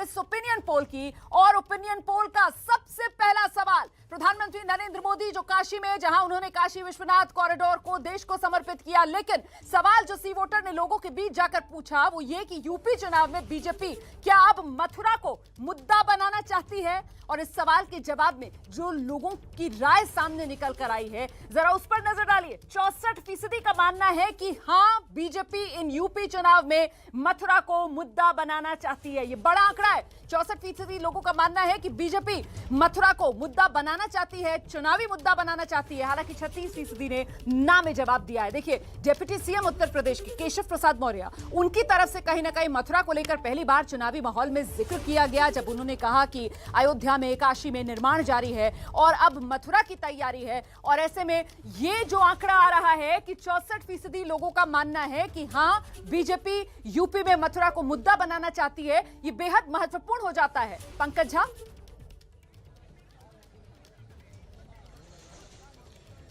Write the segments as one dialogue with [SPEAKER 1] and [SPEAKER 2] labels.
[SPEAKER 1] इस opinion poll की। और ओपिनियन पोल का सबसे पहला सवाल प्रधानमंत्री नरेंद्र मोदी जो काशी में, जहां उन्होंने काशी विश्वनाथ कॉरिडोर को देश को समर्पित किया, लेकिन सवाल जो सी वोटर ने लोगों के बीच जाकर पूछा वो ये कि यूपी चुनाव में बीजेपी क्या अब मथुरा को मुद्दा बनाना चाहती है। और इस सवाल के जवाब में जो लोगों की राय सामने निकल कर आई है, जरा उस पर नजर डालिए। 64% का मानना है कि हां, बीजेपी इन यूपी चुनाव में मथुरा को मुद्दा बनाना चाहती है। ये बड़ा आंकड़ा है। 64% लोगों का मानना है कि बीजेपी मथुरा को मुद्दा बनाना चाहती है, चुनावी मुद्दा बनाना चाहती है। हालांकि 36% ने ना में जवाब दिया है। देखिए, डिप्टी सीएम उत्तर प्रदेश के केशव प्रसाद मौर्य, उनकी तरफ से कहीं ना कहीं मथुरा को लेकर पहली बार चुनावी माहौल में जिक्र किया गया जब उन्होंने कहा कि अयोध्या में, काशी में निर्माण जारी है और अब मथुरा की तैयारी है। और ऐसे में ये जो आंकड़ा आ रहा है कि 64% लोगों का मानना है कि हां, बीजेपी यूपी में मथुरा को मुद्दा बनाना चाहती है, ये बेहद महत्वपूर्ण हो जाता है। पंकज झा।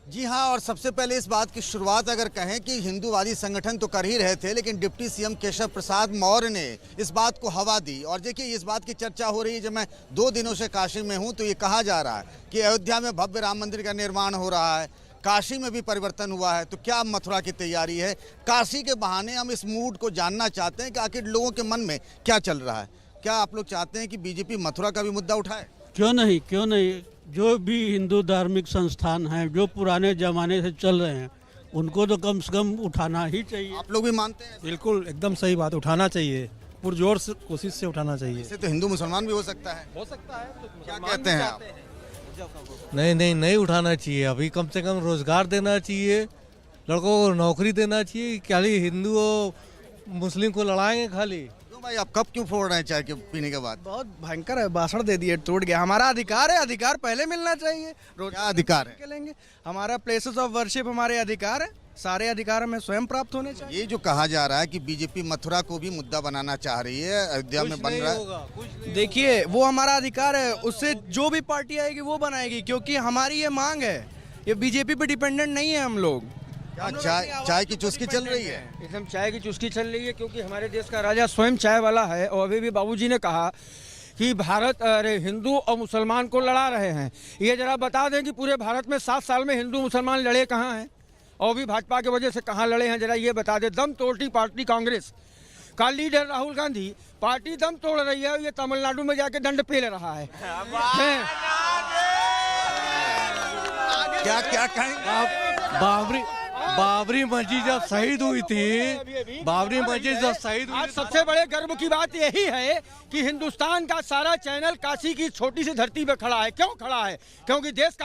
[SPEAKER 2] जी हाँ, और सबसे पहले इस बात की शुरुआत अगर कहें कि हिंदूवादी संगठन तो कर ही रहे थे, लेकिन डिप्टी सीएम केशव प्रसाद मौर्य ने इस बात को हवा दी। और देखिए, इस बात की चर्चा हो रही है, जब मैं 2 दिनों से काशी में हूँ तो ये कहा जा रहा है कि अयोध्या में भव्य राम मंदिर का निर्माण हो रहा है, काशी में भी परिवर्तन हुआ है, तो क्या मथुरा की तैयारी है। काशी के बहाने हम इस मूड को जानना चाहते हैं कि आखिर लोगों के मन में क्या चल रहा है। क्या आप लोग चाहते हैं कि बीजेपी मथुरा का भी मुद्दा उठाए?
[SPEAKER 3] क्यों नहीं। जो भी हिंदू धार्मिक संस्थान हैं, जो पुराने जमाने से चल रहे हैं, उनको तो कम से कम उठाना ही चाहिए।
[SPEAKER 2] आप लोग भी मानते हैं?
[SPEAKER 4] बिल्कुल, एकदम सही बात, उठाना चाहिए, पुरजोर से कोशिश से उठाना चाहिए।
[SPEAKER 2] इससे तो हिंदू मुसलमान भी हो सकता है।
[SPEAKER 4] हो सकता है, तो
[SPEAKER 2] क्या कहते हैं आप?
[SPEAKER 4] नहीं उठाना चाहिए। अभी कम से कम रोजगार देना चाहिए, लड़कों को नौकरी देना चाहिए। खाली हिंदू और मुस्लिम को लड़ाएंगे खाली।
[SPEAKER 2] भाई, आप कब क्यों फोड़ रहे हैं चाय के पीने के बाद?
[SPEAKER 5] बहुत भयंकर है, भाषण दे दिए, टूट गया। हमारा अधिकार है, अधिकार पहले मिलना चाहिए।
[SPEAKER 2] क्या अधिकार है?
[SPEAKER 5] लेंगे हमारा प्लेसेस ऑफ वर्शिप, हमारे अधिकार है, सारे अधिकार हमें स्वयं प्राप्त होने चाहिए।
[SPEAKER 2] ये जो कहा जा रहा है कि बीजेपी मथुरा को भी मुद्दा बनाना चाह रही है, अयोध्या में बन रहा है,
[SPEAKER 5] देखिए, वो हमारा अधिकार है, उससे जो भी पार्टी आएगी वो बनाएगी, क्योंकि हमारी ये मांग है। ये बीजेपी पे डिपेंडेंट नहीं है हम लोग।
[SPEAKER 2] चाय की चुस्की चल रही है?
[SPEAKER 6] एकदम चाय की चुस्की चल रही है, क्योंकि हमारे देश का राजा स्वयं चाय वाला है। और अभी भी बाबूजी ने कहा कि भारत हिंदू और मुसलमान को लड़ा रहे हैं। ये जरा बता दें कि पूरे भारत में 7 साल में हिंदू मुसलमान लड़े कहाँ हैं, और भी भाजपा की वजह से कहाँ लड़े हैं, जरा ये बता दें। दम तोड़ती पार्टी कांग्रेस का लीडर राहुल गांधी, पार्टी दम तोड़ रही है, ये तमिलनाडु में जाके दंड पेल रहा है।
[SPEAKER 2] क्या कहेंगे?
[SPEAKER 4] बाबरी मस्जिद जब शहीद हुई थी, बाबरी मस्जिद जब शहीद हुई,
[SPEAKER 6] आज सबसे बड़े गर्व की बात यही है कि हिंदुस्तान का सारा चैनल काशी की छोटी सी धरती पे खड़ा है। क्यों खड़ा है? क्योंकि देश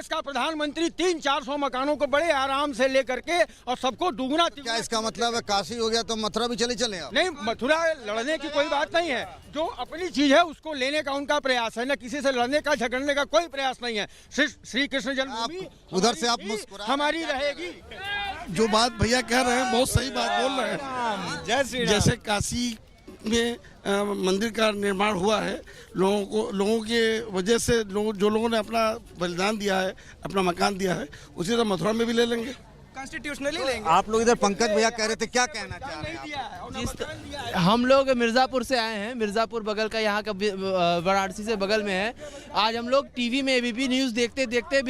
[SPEAKER 6] का प्रधानमंत्री 300-400 मकानों को बड़े आराम से लेकर के और सबको दुगना।
[SPEAKER 2] क्या इसका मतलब है काशी हो गया तो मथुरा भी चले आप?
[SPEAKER 6] नहीं, मथुरा लड़ने की कोई बात नहीं है। जो अपनी चीज है उसको लेने का उनका प्रयास है, न किसी से लड़ने का, झगड़ने का कोई प्रयास नहीं है। श्री कृष्ण जन्मभूमि
[SPEAKER 2] उधर से आप मुस्कुरा
[SPEAKER 6] हमारी रहेगी।
[SPEAKER 7] जो बात भैया कह रहे हैं बहुत सही बात बोल रहे हैं। जैसे काशी में मंदिर का निर्माण हुआ है, लोगों के वजह से जो लोगों ने अपना बलिदान दिया है, अपना मकान दिया है, उसी तरह मथुरा में भी ले लेंगे,
[SPEAKER 5] कॉन्स्टिट्यूशनली लेंगे।
[SPEAKER 2] आप लोग इधर पंकज भैया कह रहे थे, क्या कहना चाह रहे हैं?
[SPEAKER 8] हम लोग मिर्ज़ापुर से आए हैं, मिर्ज़ापुर बगल का, यहाँ का वाराणसी से बगल में है। आज हम लोग टीवी में एबीपी न्यूज़ देखते देखते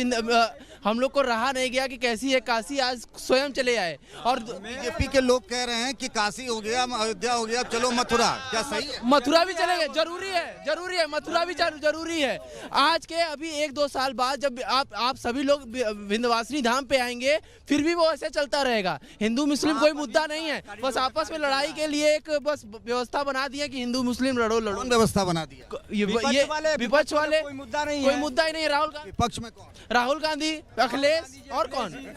[SPEAKER 8] हम लोग को रहा नहीं गया कि कैसी है काशी, आज स्वयं चले आए। और
[SPEAKER 2] बीजेपी के लोग कह रहे हैं कि काशी हो गया, अयोध्या हो गया, चलो मथुरा। क्या सही है?
[SPEAKER 8] मथुरा भी चलेंगे, जरूरी है, मथुरा भी जरूरी है। आज के अभी 1-2 साल बाद जब आप सभी लोग विंध्यवासिनी धाम पे आएंगे, फिर भी वो ऐसे चलता रहेगा। हिंदू मुस्लिम कोई मुद्दा नहीं है, बस आपस में लड़ाई के लिए एक बस व्यवस्था बना दी है कि हिंदू मुस्लिम लड़ो।
[SPEAKER 2] कौन व्यवस्था बना दिया?
[SPEAKER 8] ये विपक्ष वाले,
[SPEAKER 5] कोई मुद्दा नहीं
[SPEAKER 8] कोई मुद्दा ही नहीं है।
[SPEAKER 2] विपक्ष में कौन?
[SPEAKER 8] राहुल गांधी, अखिलेश, और कौन है?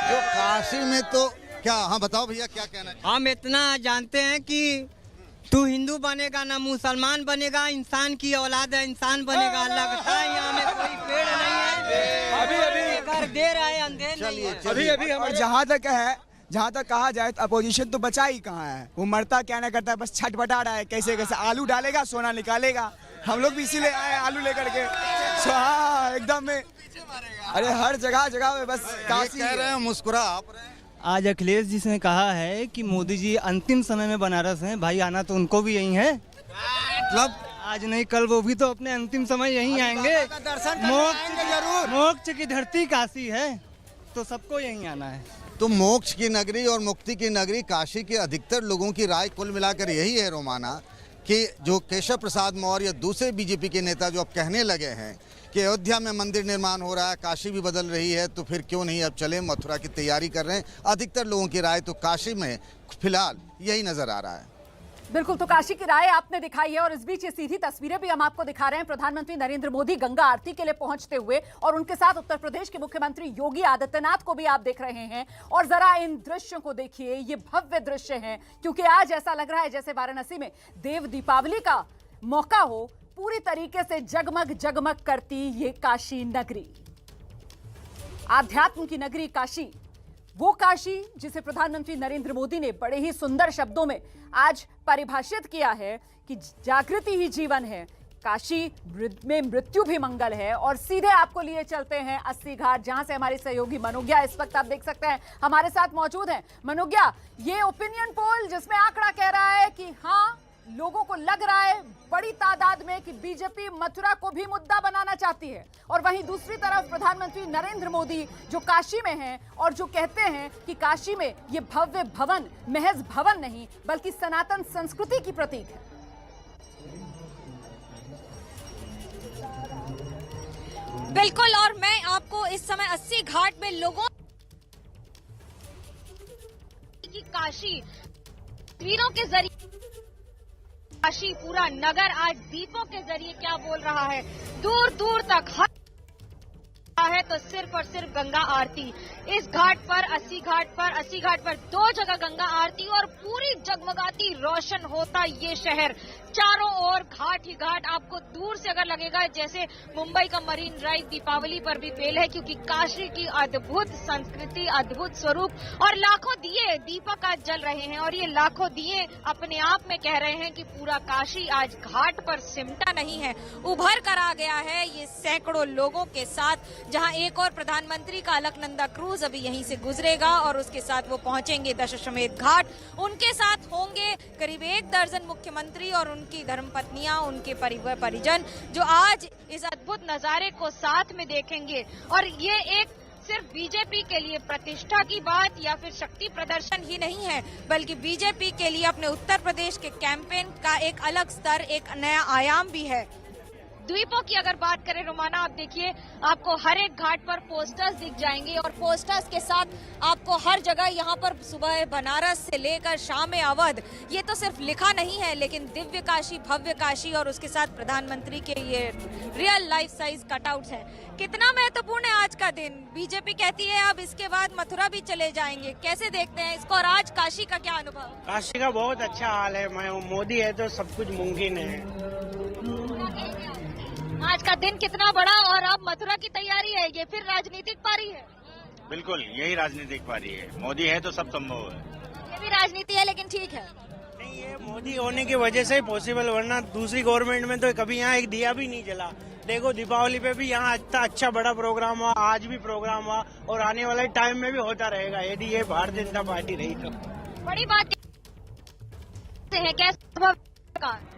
[SPEAKER 2] जो काशी में तो क्या? हाँ बताओ भैया, क्या कहना है?
[SPEAKER 9] हम इतना जानते हैं कि तू हिंदू बनेगा ना मुसलमान बनेगा, इंसान की औलाद है, इंसान बनेगा। लगता है यहाँ में कोई पेड़ नहीं है, अभी घर दे रहा है, अंधेर नहीं है।
[SPEAKER 5] अभी और जहाँ तक कहा जाए तो अपोजिशन तो बचा ही कहाँ है। वो मरता क्या ना करता है, बस छटपटा रहा है, कैसे आलू डालेगा सोना निकालेगा। हम लोग भी इसीलिए आए आलू लेकर के। हाँ, एकदम में, अरे हर जगह में बस काशी
[SPEAKER 2] कह रहे हैं, मुस्कुरा आप रहे हैं।
[SPEAKER 9] आज अखिलेश जी ने कहा है कि मोदी जी अंतिम समय में बनारस हैं। भाई आना तो उनको भी यही है,
[SPEAKER 2] मतलब
[SPEAKER 9] आज नहीं कल वो भी तो अपने अंतिम समय यहीं आएंगे। मोक्ष की धरती काशी है तो सबको यहीं आना है।
[SPEAKER 2] तो मोक्ष की नगरी और मुक्ति की नगरी काशी के अधिकतर लोगों की राय कुल मिलाकर यही है रोमाना, कि जो केशव प्रसाद मौर्य या दूसरे बीजेपी के नेता जो अब कहने लगे हैं कि अयोध्या में मंदिर निर्माण हो रहा है, काशी भी बदल रही है, तो फिर क्यों नहीं अब चले मथुरा की तैयारी कर रहे हैं। अधिकतर लोगों की राय तो काशी में फिलहाल यही नजर आ रहा है।
[SPEAKER 1] बिल्कुल, तो काशी की राय आपने दिखाई है और इस बीच ये सीधी तस्वीरें भी हम आपको दिखा रहे हैं। प्रधानमंत्री नरेंद्र मोदी गंगा आरती के लिए पहुंचते हुए और उनके साथ उत्तर प्रदेश के मुख्यमंत्री योगी आदित्यनाथ को भी आप देख रहे हैं। और जरा इन दृश्यों को देखिए, ये भव्य दृश्य हैं, क्योंकि आज ऐसा लग रहा है जैसे वाराणसी में देव दीपावली का मौका हो। पूरी तरीके से जगमग जगमग करती ये काशी नगरी, आध्यात्म की नगरी काशी, वो काशी जिसे प्रधानमंत्री नरेंद्र मोदी ने बड़े ही सुंदर शब्दों में आज परिभाषित किया है कि जागृति ही जीवन है, काशी में मृत्यु भी मंगल है। और सीधे आपको लिए चलते हैं 80 घाट, जहां से हमारे सहयोगी मनोज्ञा इस वक्त आप देख सकते हैं हमारे साथ मौजूद हैं। मनोज्ञा, ये ओपिनियन पोल जिसमें आंकड़ा कह रहा है कि हाँ, लोगों को लग रहा है बड़ी तादाद में कि बीजेपी मथुरा को भी मुद्दा बनाना चाहती है, और वहीं दूसरी तरफ प्रधानमंत्री नरेंद्र मोदी जो काशी में हैं और जो कहते हैं कि काशी में ये भव्य भवन महज भवन नहीं बल्कि सनातन संस्कृति की प्रतीक है।
[SPEAKER 10] बिल्कुल, और मैं आपको इस समय 80 घाट में लोगों की काशी तस्वीरों के जरिए, काशी पूरा नगर आज दीपों के जरिए क्या बोल रहा है, दूर दूर तक हर है तो सिर्फ और सिर्फ गंगा आरती। इस घाट पर 80 घाट पर 2 जगह गंगा आरती और पूरी जगमगाती रोशन होता ये शहर, चारों ओर घाट ही घाट। आपको दूर से अगर लगेगा जैसे मुंबई का मरीन ड्राइव दीपावली पर भी फेल है, क्योंकि काशी की अद्भुत संस्कृति, अद्भुत स्वरूप और लाखों दिए दीपक आज जल रहे हैं। और ये लाखों दिए अपने आप में कह रहे हैं कि पूरा काशी आज घाट पर सिमटा नहीं है, उभर कर आ गया है ये सैकड़ों लोगों के साथ। जहां एक और प्रधानमंत्री का अलकनंदा क्रूज अभी यहीं से गुजरेगा और उसके साथ वो पहुंचेंगे दशाश्वमेध घाट। उनके साथ होंगे करीब 1 दर्जन मुख्यमंत्री और उनकी धर्मपत्नियां, उनके परिजन, जो आज इस अद्भुत नजारे को साथ में देखेंगे। और ये एक सिर्फ बीजेपी के लिए प्रतिष्ठा की बात या फिर शक्ति प्रदर्शन ही नहीं है, बल्कि बीजेपी के लिए अपने उत्तर प्रदेश के कैंपेन का एक अलग स्तर, एक नया आयाम भी है। द्वीपों की अगर बात करें रोमाना, आप देखिए आपको हर एक घाट पर पोस्टर्स दिख जाएंगे और पोस्टर्स के साथ आपको हर जगह यहाँ पर सुबह बनारस से लेकर शाम अवध, ये तो सिर्फ लिखा नहीं है लेकिन दिव्य काशी, भव्य काशी और उसके साथ प्रधानमंत्री के ये रियल लाइफ साइज कटआउट्स हैं। कितना महत्वपूर्ण है आज का दिन। बीजेपी कहती है अब इसके बाद मथुरा भी चले जाएंगे, कैसे देखते हैं इसको? और आज काशी का क्या अनुभव?
[SPEAKER 11] काशी का बहुत अच्छा हाल है, मोदी है तो सब कुछ मुमकिन है।
[SPEAKER 10] आज का दिन कितना बड़ा, और अब मथुरा की तैयारी है, ये फिर राजनीतिक पारी है।
[SPEAKER 11] बिल्कुल, यही राजनीतिक पारी है, मोदी है तो सब संभव है।
[SPEAKER 10] ये भी राजनीति है लेकिन ठीक है,
[SPEAKER 11] नहीं ये मोदी होने की वजह से पॉसिबल, वरना दूसरी गवर्नमेंट में तो कभी यहाँ एक दिया भी नहीं जला। देखो दीपावली पे भी यहाँ अच्छा बड़ा प्रोग्राम हुआ, आज भी प्रोग्राम हुआ और आने वाले टाइम में भी होता रहेगा यदि ये भारतीय जनता पार्टी रही तो।
[SPEAKER 10] बड़ी बात है, कैसे?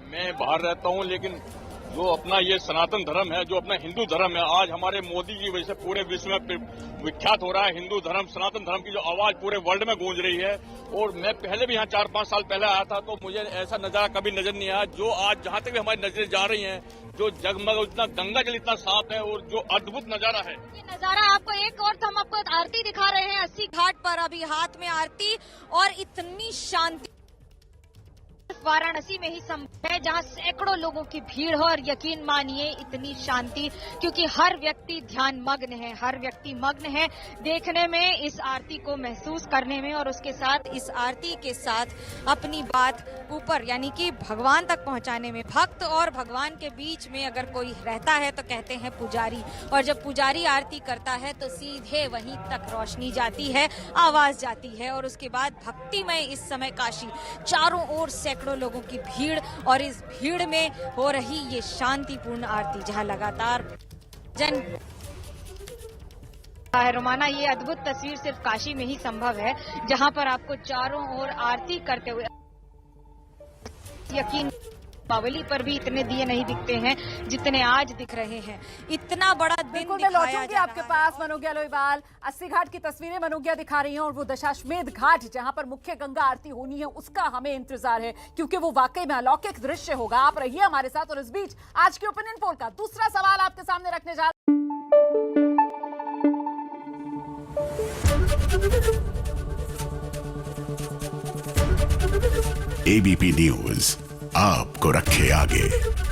[SPEAKER 12] मैं बाहर रहता हूँ लेकिन जो अपना ये सनातन धर्म है, जो अपना हिंदू धर्म है, आज हमारे मोदी जी वजह से पूरे विश्व में विख्यात हो रहा है। हिंदू धर्म, सनातन धर्म की जो आवाज पूरे वर्ल्ड में गूंज रही है। और मैं पहले भी यहाँ 4-5 साल पहले आया था तो मुझे ऐसा नजारा कभी नजर नहीं आया जो आज जहाँ तक भी हमारी नजरें जा रही हैं, जो जगमग, इतना गंगा जल इतना साफ है और जो अद्भुत नजारा है।
[SPEAKER 10] ये नजारा आपको एक और, हम आपको आरती दिखा रहे हैं 80 घाट पर, अभी हाथ में आरती, और इतनी शांति वाराणसी में ही संभव है जहां सैकड़ों लोगों की भीड़ हो। और यकीन मानिए इतनी शांति, क्योंकि हर व्यक्ति ध्यान मग्न है, हर व्यक्ति मग्न है देखने में, इस आरती को महसूस करने में, और उसके साथ इस आरती के साथ अपनी बात ऊपर यानी कि भगवान तक पहुंचाने में। भक्त और भगवान के बीच में अगर कोई रहता है तो कहते हैं पुजारी, और जब पुजारी आरती करता है तो सीधे वहीं तक रोशनी जाती है, आवाज जाती है, और उसके बाद भक्तिमय इस समय काशी, चारों ओर सैकड़ों लोगों की भीड़, और इस भीड़ में हो रही ये शांतिपूर्ण आरती जहां लगातार जन है रोमाना, ये अद्भुत तस्वीर सिर्फ काशी में ही संभव है, जहां पर आपको चारों ओर आरती करते हुए यकीन दीपावली पर भी इतने दिए नहीं दिखते हैं जितने आज दिख रहे हैं।
[SPEAKER 1] इतना बड़ा दिन मैं लौटूंगी आपके पास मनोज्ञा लोईवाल। 80 घाट की तस्वीरें मनोज्ञा दिखा रही हैं और वो दशाश्वमेध घाट जहां पर मुख्य गंगा आरती होनी है उसका हमें इंतजार है, क्योंकि वो वाकई में अलौकिक दृश्य होगा। आप रहिए हमारे साथ। और इस बीच आज के ओपिनियन पोल का दूसरा सवाल आपके सामने रखने जा
[SPEAKER 13] एबीपी न्यूज आपको रखे आगे।